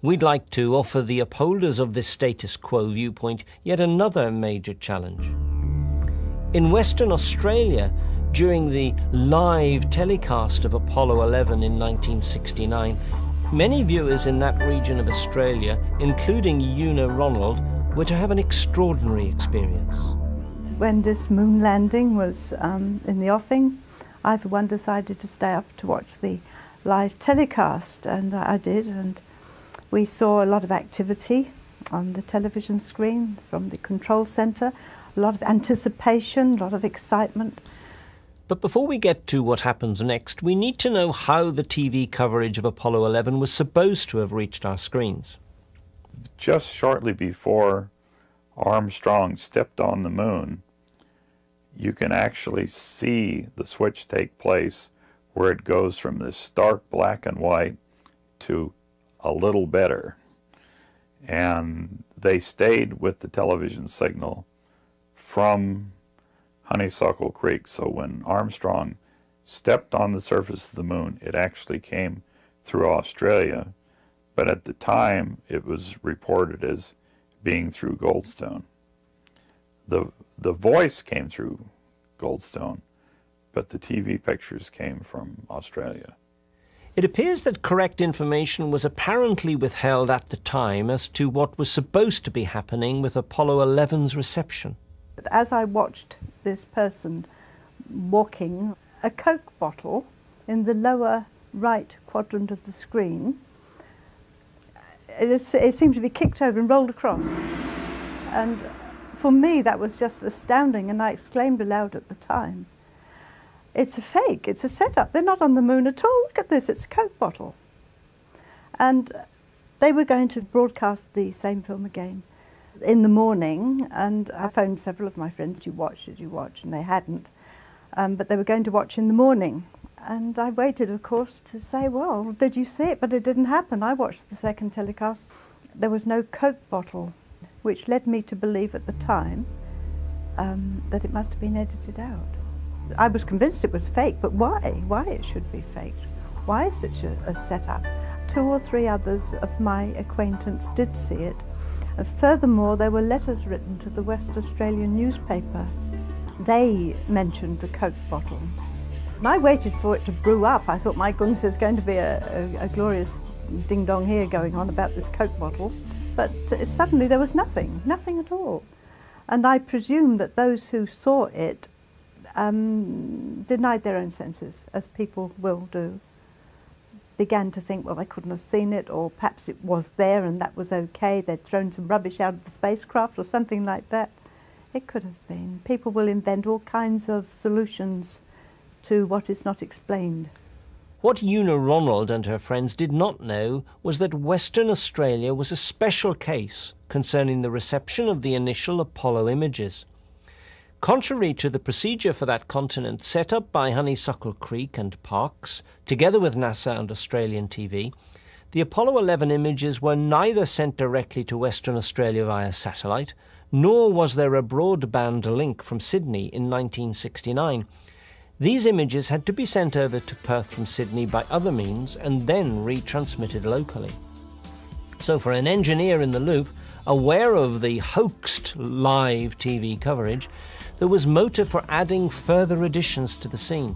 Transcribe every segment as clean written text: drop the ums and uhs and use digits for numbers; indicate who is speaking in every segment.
Speaker 1: we'd like to offer the upholders of this status quo viewpoint yet another major challenge. In Western Australia, during the live telecast of Apollo 11 in 1969, many viewers in that region of Australia, including Una Ronald, were to have an extraordinary experience.
Speaker 2: When this moon landing was in the offing, I for one decided to stay up to watch the live telecast, and I did, and we saw a lot of activity on the television screen from the control centre, a lot of anticipation, a lot of excitement.
Speaker 1: But before we get to what happens next, we need to know how the TV coverage of Apollo 11 was supposed to have reached our screens.
Speaker 3: Just shortly before Armstrong stepped on the moon, you can actually see the switch take place where it goes from this stark black and white to a little better. And they stayed with the television signal from Honeysuckle Creek. So when Armstrong stepped on the surface of the moon, it actually came through Australia, but at the time it was reported as being through Goldstone. The voice came through Goldstone, but the TV pictures came from Australia.
Speaker 1: It appears that correct information was apparently withheld at the time as to what was supposed to be happening with Apollo 11's reception.
Speaker 2: But as I watched this person walking, a Coke bottle in the lower right quadrant of the screen, it seemed to be kicked over and rolled across. And for me, that was just astounding, and I exclaimed aloud at the time, "It's a fake, it's a setup, they're not on the moon at all, look at this, it's a Coke bottle." And they were going to broadcast the same film again in the morning, and I phoned several of my friends, "Did you watch?" And they hadn't, but they were going to watch in the morning. And I waited, of course, to say, "Well, did you see it?" But it didn't happen. I watched the second telecast. There was no Coke bottle, which led me to believe at the time that it must have been edited out. I was convinced it was fake, but why? Why it should be faked? Why such a setup? 2 or 3 others of my acquaintance did see it. And furthermore, there were letters written to the West Australian newspaper. They mentioned the Coke bottle. And I waited for it to brew up. I thought, my goodness, there's going to be a glorious ding-dong here going on about this Coke bottle. But suddenly there was nothing at all. And I presume that those who saw it denied their own senses, as people will do. Began to think, well, they couldn't have seen it, or perhaps it was there and that was okay. They'd thrown some rubbish out of the spacecraft or something like that. It could have been. People will invent all kinds of solutions to what is not explained.
Speaker 1: What Una Ronald and her friends did not know was that Western Australia was a special case concerning the reception of the initial Apollo images. Contrary to the procedure for that continent set up by Honeysuckle Creek and Parkes, together with NASA and Australian TV, the Apollo 11 images were neither sent directly to Western Australia via satellite, nor was there a broadband link from Sydney in 1969. These images had to be sent over to Perth from Sydney by other means and then retransmitted locally. So for an engineer in the loop, aware of the hoaxed live TV coverage, there was motive for adding further additions to the scene.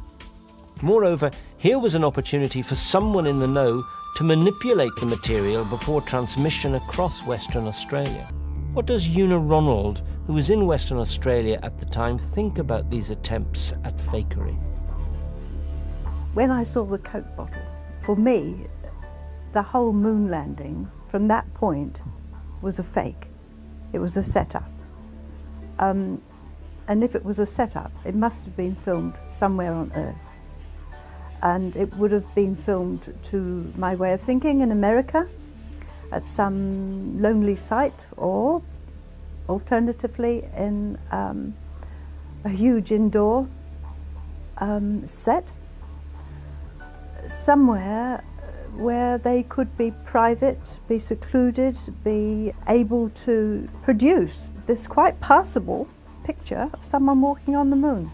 Speaker 1: Moreover, here was an opportunity for someone in the know to manipulate the material before transmission across Western Australia. What does Una Ronald, who was in Western Australia at the time, think about these attempts at fakery?
Speaker 2: When I saw the Coke bottle, for me, the whole moon landing from that point was a fake. It was a setup. And if it was a setup, it must have been filmed somewhere on Earth. And it would have been filmed, to my way of thinking, in America, at some lonely site, or alternatively in a huge indoor set, somewhere where they could be private, be secluded, be able to produce this quite passable picture of someone walking on the moon.